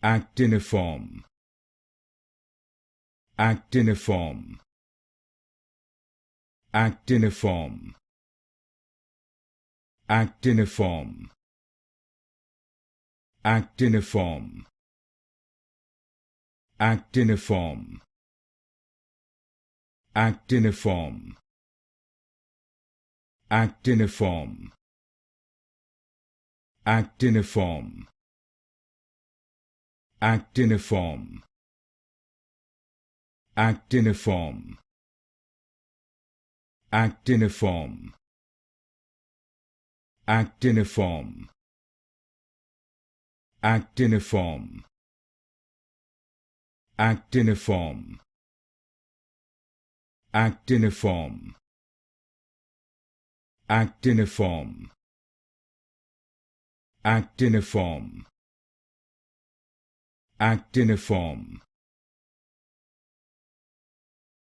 Actiniform. Actiniform. Actiniform. Actiniform. Actiniform. Actiniform. Actiniform. Actiniform. Actiniform. Actiniform. Actiniform. Actiniform. Actiniform. Actiniform. Actiniform. Actiniform. Actiniform. Actiniform. Actiniform.